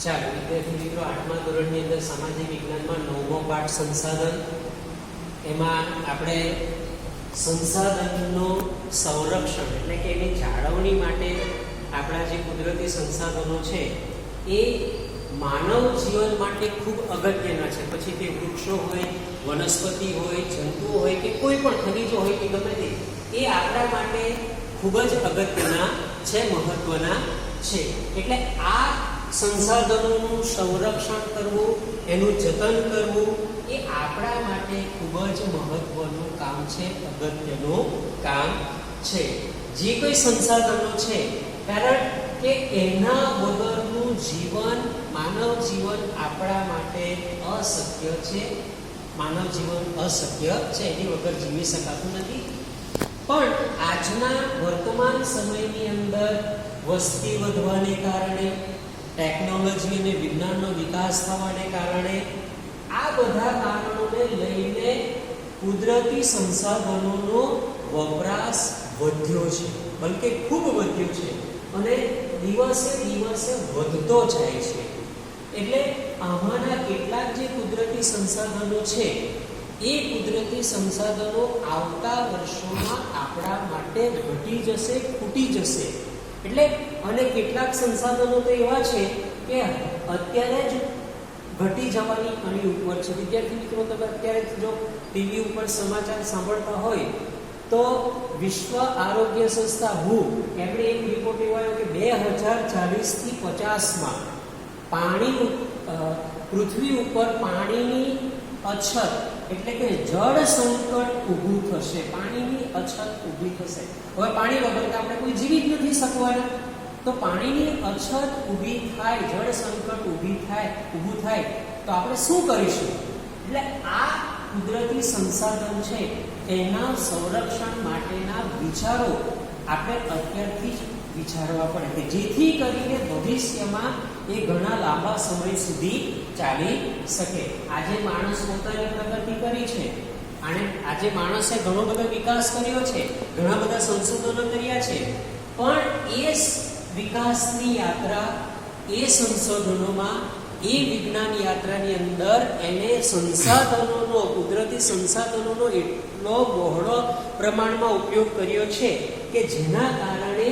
ચાલો વિદ્યાર્થી મિત્રો, 8મા ધોરણની અંદર સામાજિક વિજ્ઞાનમાં 9મો પાઠ સંસાધન. એમાં આપણે સંસાધનનું સંરક્ષણ એટલે કે એની જાળવણી માટે આપણા જે કુદરતી સંસાધનો છે એ માનવ જીવન માટે ખૂબ અગત્યના છે. પછી તે વૃક્ષો હોય, વનસ્પતિ હોય, જંતુઓ હોય કે કોઈ પણ ખનિજો હોય કે ગમે તે, એ આપણા માટે ખૂબ જ અગત્યના છે, મહત્વના છે. એટલે આ સંસાધનોનું સંરક્ષણ કરવું, એનું જતન કરવું એ આપણા માટે ખૂબ જ મહત્વનું કામ છે, અગત્યનું કામ છે. જે કોઈ સંસાધનો છે, કારણ કે એના વગરનું જીવન, માનવ જીવન આપણા માટે અશક્ય છે. માનવ જીવન અશક્ય છે, એની વગર જીવી શકાતું નથી. પણ આજના વર્તમાન સમયની અંદર વસ્તી વધવાને કારણે, ટેકનોલોજી અને વિજ્ઞાનનો વિકાસ થવાને કારણે, આ બધા કારણોને લઈને કુદરતી સંસાધનોનો વપરાશ વધ્યો છે, બલકે ખૂબ વધ્યો છે અને દિવસે દિવસે વધતો જાય છે. એટલે આમાંના કેટલાક જે કુદરતી સંસાધનો છે એ કુદરતી સંસાધનો આવતા વર્ષોમાં આપણા માટે ઘટી જશે, ખૂટી જશે. એટલે અને કેટલાક સંસાધનો તો એવા છે કે અત્યારે જ ઘટી જવાની આની ઉપર છે. વિદ્યાર્થી મિત્રો, તમે અત્યારે જો ટીવી ઉપર સમાચાર સાંભળતા હોય તો વિશ્વ આરોગ્ય સંસ્થા WHO એમણે એક રિપોર્ટ એવો આવ્યો કે 2040 થી 50માં પાણી, પૃથ્વી ઉપર પાણીની અછત એટલે કે જળ સંકટ ઊભું થશે. પાણીની અછત ઊભી થશે. હવે પાણી વગર તો આપણે કોઈ જીવી જ નથી શકવાના. તો પાણીની અછત ઊભી થાય, જળ સંકટ ઊભું થાય તો આપણે શું કરીશું? એટલે આ કુદરતી સંસાધન છે એના સંરક્ષણ માટેના વિચારો આપણે અત્યારથી જ વિચારવા પડે કે જેથી કરીને ભવિષ્યમાં એ ઘણા લાંબા સમય સુધી ચાલી શકે. આજે માણસ પોતાની પ્રગતિ કરી છે, આજે માણસે ઘણો બધો વિકાસ કર્યો છે, ઘણા બધા સંશોધનો કર્યા છે, પણ એ વિકાસની યાત્રા, એ સંશોધનોમાં, એ વિજ્ઞાન યાત્રાની અંદર એને સંસાધનોનો, કુદરતી સંસાધનોનો એટલો બહોળો પ્રમાણમાં ઉપયોગ કર્યો છે કે જેના કારણે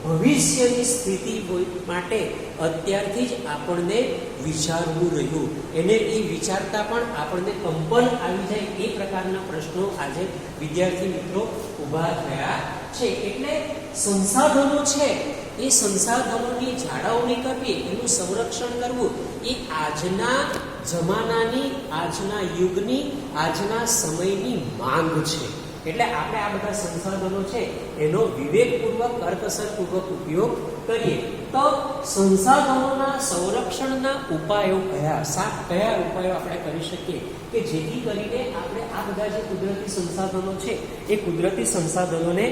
ભવિષ્યની સ્થિતિ માટે અત્યારથી જ આપણને વિચારવું રહ્યું. એને એ વિચારતા પણ આપણને કંપન આવી જાય એ પ્રકારના પ્રશ્નો આજે વિદ્યાર્થી મિત્રો ઊભા થયા છે. એટલે સંસાધનો છે એ સંસાધનોની જાળવણી કરવી, એનું સંરક્ષણ કરવું એ આજના જમાનાની, આજના યુગની, આજના સમયની માંગ છે. એટલે આપણે આ બધા સંસાધનો છે એનો વિવેકપૂર્વક, કરકસરપૂર્વક ઉપયોગ કરીએ. તો સંસાધનોના સંરક્ષણના ઉપાયો કયા ઉપાયો આપણે કરી શકીએ કે જેથી કરીને આપણે આ બધા જે કુદરતી સંસાધનો છે એ કુદરતી સંસાધનોને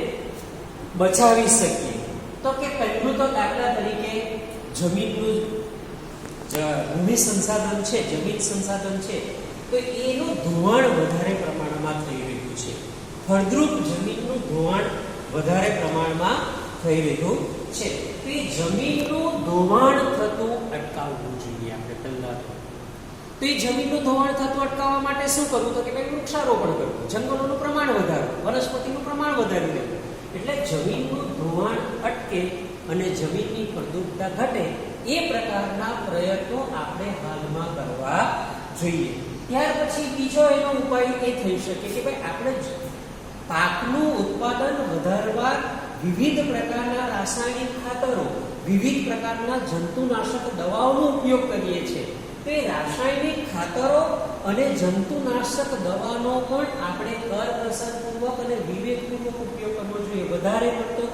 બચાવી શકીએ? તો કે પહેલું તો દાખલા તરીકે જમીનનું ભૂમિ સંસાધન છે, જમીન સંસાધન છે, તો એનું ધોવાણ વધારે પ્રમાણમાં થઈ રહ્યું છે. ફળદ્રુપ જમીનનું ધોવાણ વધારે પ્રમાણમાં થઈ રહ્યું છે. તો એ જમીનનું ધોવાણ થતું અટકાવવું જોઈએ આપણે પહેલા. તો એ જમીનનું ધોવાણ થતું અટકાવવા માટે શું કરવું? તો કે ભાઈ વૃક્ષારોપણ કરવું, જંગલોનું પ્રમાણ વધારવું, વનસ્પતિનું પ્રમાણ વધારી દેવું. એટલે જમીનનું ધોવાણ અટકે અને જમીનની ફળદ્રુપતા ઘટે એ પ્રકારના પ્રયત્નો આપણે હાલમાં કરવા જોઈએ. ત્યાર પછી બીજો એનો ઉપાય એ થઈ શકે કે ભાઈ આપણે પાકનું ઉત્પાદન વધારવા વિવિધ પ્રકારના રાસાયણિક ખાતરો, વિવિધ પ્રકારના જંતુનાશક દવાઓનો ઉપયોગ કરીએ છીએ. તો એ રાસાયણિક ખાતરો અને જંતુનાશક દવાનો પણ આપણે કરકસરપૂર્વક અને વિવેકપૂર્વક ઉપયોગ કરવો જોઈએ. વધારે પડતો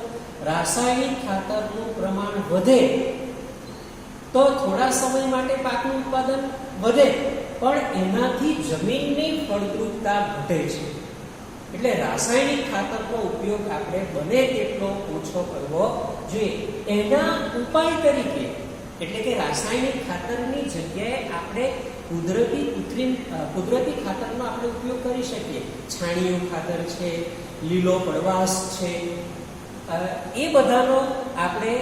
રાસાયણિક ખાતરનું પ્રમાણ વધે તો થોડા સમય માટે પાકનું ઉત્પાદન વધે, પણ એનાથી જમીનની ફળદ્રુપતા ઘટે છે. એટલે રાસાયણિક ખાતરનો ઉપયોગ આપણે બને તેટલો ઓછો કરવો જોઈએ. એના ઉપાય તરીકે એટલે કે રાસાયણિક ખાતરની જગ્યાએ આપણે કુદરતી ખાતરનો આપણે ઉપયોગ કરી શકીએ. છાણિયું ખાતર છે, લીલો પડવાશ છે, એ બધાનો આપણે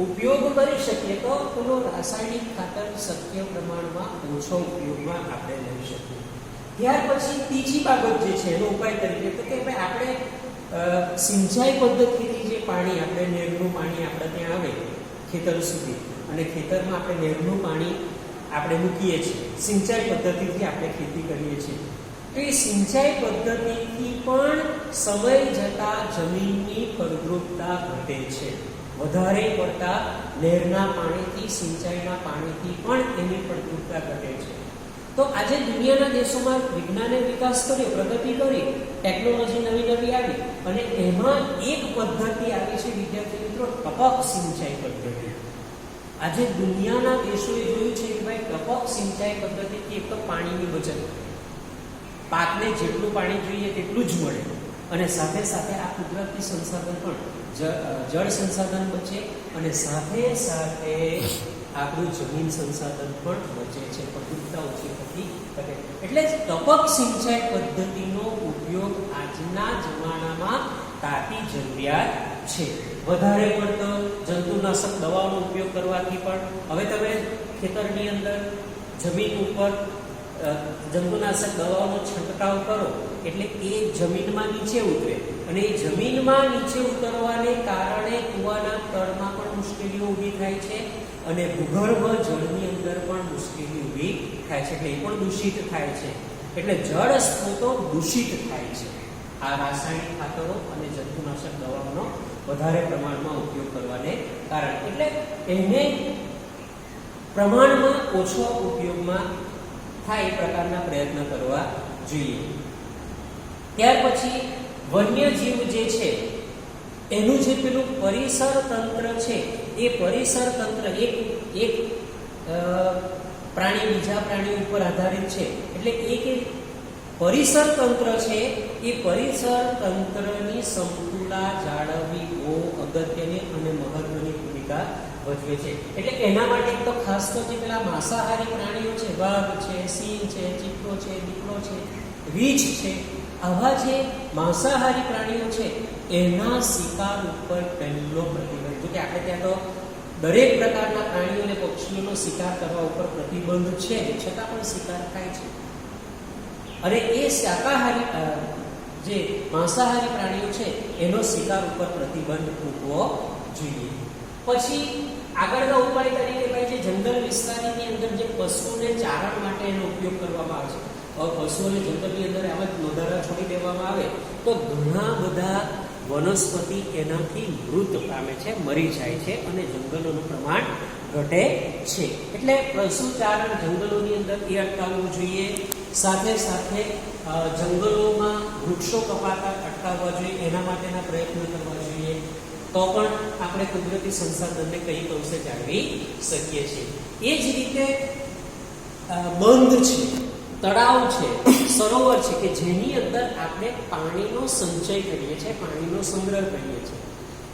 ઉપયોગ કરી શકીએ તો પેલો રાસાયણિક ખાતર શક્ય પ્રમાણમાં ઓછો ઉપયોગમાં આપણે લઈ શકીએ. ત્યાર પછી ત્રીજી બાબત જે છે એનો ઉપાય તરીકે તો કે ભાઈ આપણે સિંચાઈ પદ્ધતિથી જે પાણી આપણે નહેરનું પાણી આપણે ત્યાં આવે ખેતર સુધી અને ખેતરમાં આપણે નહેરનું પાણી આપણે મૂકીએ છીએ, સિંચાઈ પદ્ધતિથી આપણે ખેતી કરીએ છીએ. તો એ સિંચાઈ પદ્ધતિથી પણ સમય જતા જમીનની ફળદ્રુપતા ઘટે છે. વધારે પડતા નહેરના પાણીથી, સિંચાઈના પાણીથી પણ એની ફળદ્રુપતા ઘટે છે. તો આજે દુનિયાના દેશોમાં વિજ્ઞાને વિકાસ કર્યો, પ્રગતિ કરી, ટેકનોલોજી નવી નવી આવી અને એમાં એક પદ્ધતિ આવી છે વિદ્યાર્થી મિત્રો, ટપક સિંચાઈ પદ્ધતિ. આજે દુનિયાના દેશોએ જોયું છે કે ભાઈ ટપક સિંચાઈ પદ્ધતિથી એક તો પાણીની બચત, પાકને જેટલું પાણી જોઈએ તેટલું જ મળે અને સાથે સાથે આ કુદરતી સંસાધન પણ જળ સંસાધન બચે અને સાથે સાથે આપણું જમીન સંસાધન પણ બચે છે, ફળદ્રુપતા ઓછી થતી શકે. એટલે ટપક સિંચાઈ પદ્ધતિનો ઉપયોગ આજના જમાનામાં તાતી જરૂરિયાત છે. વધારે પડતો જંતુનાશક દવાઓનો ઉપયોગ કરવાથી પણ હવે તમે ખેતરની અંદર જમીન ઉપર જંતુનાશક દવાઓનો છંટકાવ કરો એટલે એ જમીનમાં નીચે ઉતરે અને એ જમીનમાં નીચે ઉતરવાને કારણે કૂવાના તળમાં પણ મુશ્કેલીઓ ઊભી થાય છે અને ભૂગર્ભ જળની અંદર પણ મુશ્કેલી ઊભી થાય છે, એટલે એ પણ દૂષિત થાય છે. એટલે જળ સ્ત્રોતો દૂષિત થાય છે આ રાસાયણિક ખાતરો અને જંતુનાશક દવાઓનો વધારે પ્રમાણમાં ઉપયોગ કરવાને કારણે. એટલે એને પ્રમાણમાં ઓછો ઉપયોગમાં થાય એ પ્રકારના પ્રયત્ન કરવા જોઈએ. ત્યાર પછી વન્યજીવ જે છે એનું જે પેલું પરિસર તંત્ર છે એ પરિસર તંત્ર એક પ્રાણી બીજા પ્રાણી ઉપર આધારિત છે. એટલે એક પરિસર તંત્ર છે એ પરિસર તંત્રની સમતુલા જાળવવી બહુ અગત્યની અને મહત્વની ભૂમિકા ભજવે છે. એટલે એના માટે તો ખાસ તો જે પેલા માંસાહારી પ્રાણીઓ છે, વાઘ છે, સિંહ છે, ચીપડો છે, દીપડો છે, રીંછ છે, આવા જે માંસાહારી પ્રાણીઓ છે એના શિકાર ઉપર પહેલો પ્રતિબંધ. જો કે આપણે ત્યાં તો દરેક પ્રકારના પ્રાણીઓ અને પક્ષીઓનો શિકાર કરવા ઉપર પ્રતિબંધ છે, છતાં પણ શિકાર થાય છે. અને એ શાકાહારી જે માંસાહારી પ્રાણીઓ છે એનો શિકાર ઉપર પ્રતિબંધ મૂકવો જોઈએ. પછી આગળના ઉપાય તરીકે ભાઈ જે જંગલ વિસ્તારની અંદર જે પશુઓને ચારણ માટે એનો ઉપયોગ કરવામાં આવે છે. હવે પશુઓને જંગલની અંદર આમ જ નોંધારા છોડી દેવામાં આવે તો ઘણા બધા વનસ્પતિ એનાથી મૃત પામે છે, મરી જાય છે અને જંગલોનું પ્રમાણ ઘટે છે. એટલે પશુચારણ જંગલોની અંદર એ અટકાવવું જોઈએ. સાથે સાથે જંગલોમાં વૃક્ષો કપાતા અટકાવવા જોઈએ, એના માટેના પ્રયત્નો કરવા જોઈએ. તો પણ આપણે કુદરતી સંસાધનને કંઈક અંશે જાળવી શકીએ છીએ. એ જ રીતે બંધ છે, તળાવ છે, સરોવર છે કે જેની અંદર આપણે પાણીનો સંચય કરીએ છીએ, પાણીનો સંગ્રહ કરીએ છીએ,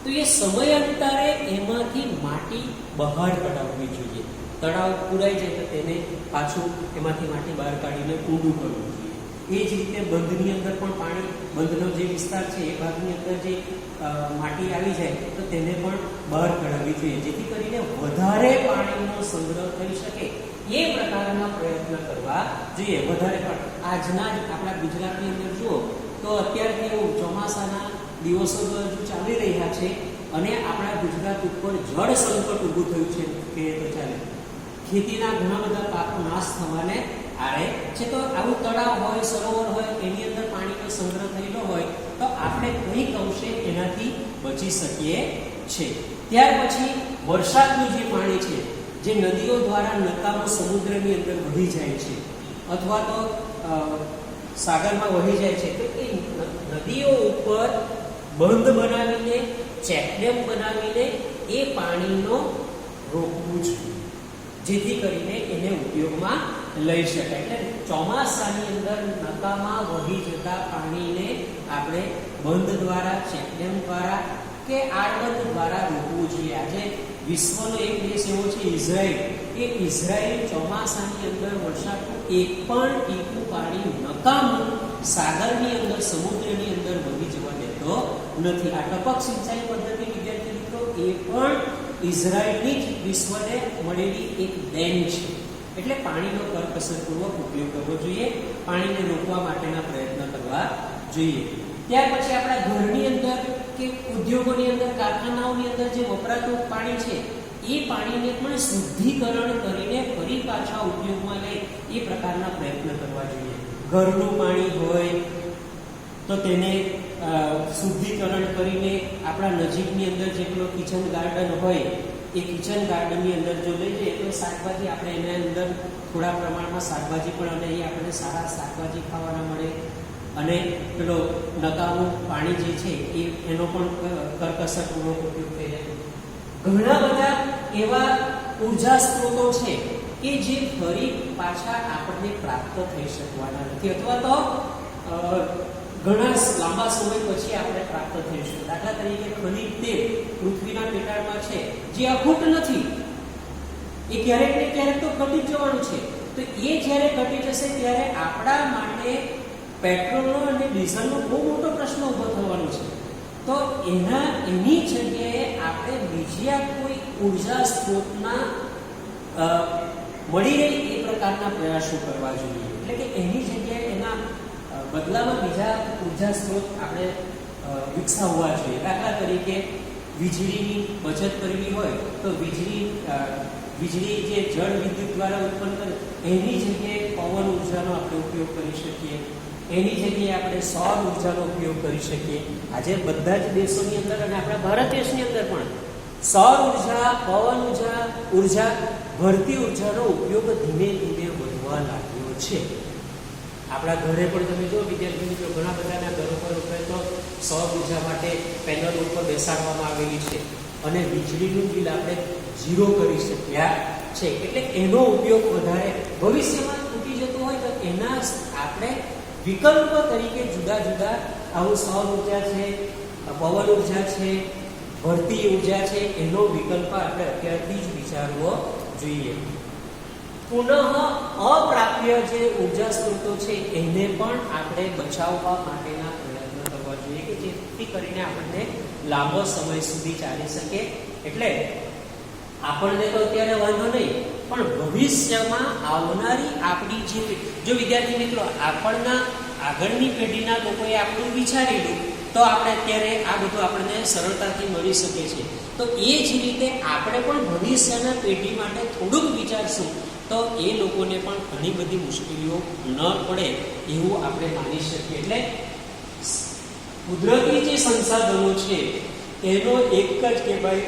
તો એ સમયાંતરે એમાંથી માટી બહાર કઢાવવી જોઈએ. તળાવ પુરાઈ જાય તો તેને પાછું એમાંથી માટી બહાર કાઢીને ઊંડું કરવું જોઈએ. એ જ રીતે બંધની અંદર પણ પાણી, બંધનો જે વિસ્તાર છે એ ભાગની અંદર જે માટી આવી જાય તો તેને પણ બહાર કઢાવવી જોઈએ, જેથી કરીને વધારે પાણીનો સંગ્રહ થઈ શકે એ પ્રકારના પ્રયત્ન કરવા જોઈએ. વધારે પણ આજના જ આપણા ગુજરાતની અંદર જુઓ તો અત્યારથી એવું ચોમાસાના દિવસો હજુ ચાલી રહ્યા છે અને આપણા ગુજરાત ઉપર જળ સંકટ ઊભું થયું છે કે તો ચાલે. ખેતીના ઘણા બધા પાકો નાશ થવાને આરે છે. તો આવું તળાવ હોય, સરોવર હોય, એની અંદર પાણીનો સંગ્રહ થયેલો હોય તો આપણે કંઈક અંશે એનાથી બચી શકીએ છીએ. ત્યાર પછી વરસાદનું જે પાણી છે જે નદીઓ દ્વારા નકામો સમુદ્રની અંદર વહી જાય છે અથવા તો સાગરમાં વહી જાય છે, તો એ નદીઓ ઉપર બંધ બનાવીને, ચેકડેમ બનાવીને એ પાણીનો રોકવું જોઈએ, જેથી કરીને એને ઉપયોગમાં લઈ શકાય. એટલે ચોમાસાની અંદર નકામાં વહી જતા પાણીને આપણે બંધ દ્વારા, ચેકડેમ દ્વારા કે આડબંધ દ્વારા રોકવું જોઈએ. આજે વિશ્વનો એક દેશ એવો છે ઇઝરાયલ. એ ઇઝરાયલ ચોમાસાની અંદર વરસાદનું એક પણ ટીપું પાણી નકામું સાગરની અંદર, સમુદ્રની અંદર વહી જવા દેતો નથી. આ ટપક સિંચાઈ પદ્ધતિ વિદ્યાર્થી મિત્રો એ પણ ઇઝરાયલની જ વિશ્વને મળેલી એક દેન છે. એટલે પાણીનો કરકસરપૂર્વક ઉપયોગ કરવો જોઈએ, પાણીને રોકવા માટેના પ્રયત્ન કરવા જોઈએ. ત્યાર પછી આપણા ઘરની અંદર કે ઉદ્યોગોની અંદર, કારખાનાઓની અંદર જે વપરાતું પાણી છે એ પાણીને પણ શુદ્ધિકરણ કરીને ફરી પાછા ઉપયોગમાં લે એ પ્રકારના પ્રયત્ન કરવા જોઈએ. ઘરનું પાણી હોય તો તેને શુદ્ધિકરણ કરીને આપણા નજીકની અંદર જેટલો કિચન ગાર્ડન હોય એ કિચન ગાર્ડનની અંદર જો લઈ જઈએ તો શાકભાજી આપણે એના અંદર થોડા પ્રમાણમાં શાકભાજી પણ અને એ આપણને સારા શાકભાજી ખાવાના મળે અને પેલો નકામું પાણી જે છે એનો પણ કરકસરપૂર્વક ઉપયોગ થઈ જાય. ઘણા બધા એવા ઉર્જા સ્ત્રોતો છે કે જે ફરી પાછા આપણને પ્રાપ્ત થઈ શકવાના નથી અથવા તો ઘણા લાંબા સમય પછી આપણે પ્રાપ્ત થઈશું. દાખલા તરીકે ખનિજ તેલ પૃથ્વીના પેટાળમાં છે જે અખૂટ નથી, એ ક્યારેક ને ક્યારેક તો ઘટી જવાનું છે. તો એ જ્યારે ઘટી જશે ત્યારે આપણા માટે પેટ્રોલનો અને ડીઝલનો બહુ મોટો પ્રશ્ન ઊભો થવાનો છે. તો એની જગ્યાએ આપણે બીજા કોઈ ઉર્જા સ્ત્રોતના મળી રહે એ પ્રકારના પ્રયાસો કરવા જોઈએ. એટલે કે એની જગ્યાએ એના બદલામાં બીજા ઉર્જા સ્ત્રોત આપણે વિકસાવવા જોઈએ. દાખલા તરીકે વીજળીની બચત કરવી હોય તો વીજળી જે જળ વિદ્યુત દ્વારા ઉત્પન્ન કરે એની જગ્યાએ પવન ઉર્જાનો આપણે ઉપયોગ કરી શકીએ, એની જગ્યાએ આપણે સૌર ઉર્જાનો ઉપયોગ કરી શકીએ. આજે બધા જ દેશોની અંદર અને આપણા ભારત દેશની અંદર પણ સૌર ઉર્જા, પવન ઉર્જા, ભરતી ઉર્જાનો ઉપયોગ ધીમે ધીમે વધવા લાગ્યો છે. આપણા ઘરે પણ તમે જો વિદ્યાર્થી મિત્રો ઘણા બધાના ઘરો પર તો સૌર ઉર્જા માટે પેનલ ઉપર બેસાડવામાં આવેલી છે અને વીજળીનું બિલ આપણે 0 કરી શક્યા છે. એટલે એનો ઉપયોગ વધારે ભવિષ્યમાં તૂટી જતો હોય તો એના આપણે વિકલ્પ તરીકે જુદા જુદા આવું સૌર ઉર્જા છે, પવન ઉર્જા છે, ભરતી ઉર્જા છે, એનો વિકલ્પ આપણે અત્યારથી જ વિચારવો જોઈએ. પુનઃ અપ્રાપ્ય જે ઉર્જા સ્ત્રોતો છે એને પણ આપણે બચાવવા માટેના પ્રયત્ન કરવા જોઈએ કે જેથી કરીને આપણને લાંબો સમય સુધી ચાલી શકે. એટલે આપણને તો અત્યારે વાંધો નહીં, પણ ભવિષ્યમાં આવનારી આપણી જો વિદ્યાર્થી મિત્રો આપણના આગળની પેઢીના લોકોએ આપણું વિચારેલું તો આપણે અત્યારે આ બધું આપણને સરળતાથી મળી શકે છે. તો એ જ રીતે આપણે પણ ભવિષ્યના પેઢી માટે થોડુંક વિચારશું તો એ લોકોને પણ ઘણી બધી મુશ્કેલીઓ ન પડે એવું આપણે માની શકીએ. એટલે કુદરતી જે સંસાધનો છે એનો એક જ કે ભાઈ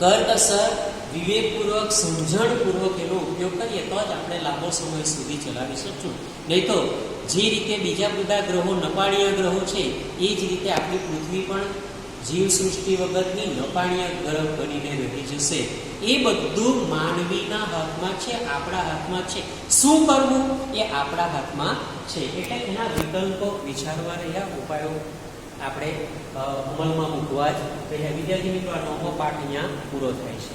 કરકસર, વિવેકપૂર્વક, સમજણપૂર્વક એનો ઉપયોગ કરીએ તો જ આપણે લાંબો સમય સુધી ચલાવી શકશું. નહીં તો જે રીતે બીજા બધા ગ્રહો નપાણીય ગ્રહો છે એ જ રીતે આપણી પૃથ્વી પણ જીવસૃષ્ટિ વગરની નપાણીય ગ્રહ બનીને રહી જશે. એ બધું માનવીના હાથમાં છે, આપણા હાથમાં છે. શું કરવું એ આપણા હાથમાં છે. એટલે એના વિકલ્પો વિચારવા રહ્યા, ઉપાયો આપણે અમલમાં મૂકવા જ રહ્યા. વિદ્યાર્થી મિત્રો, આ 9મો પાઠ અહીંયા પૂરો થાય છે.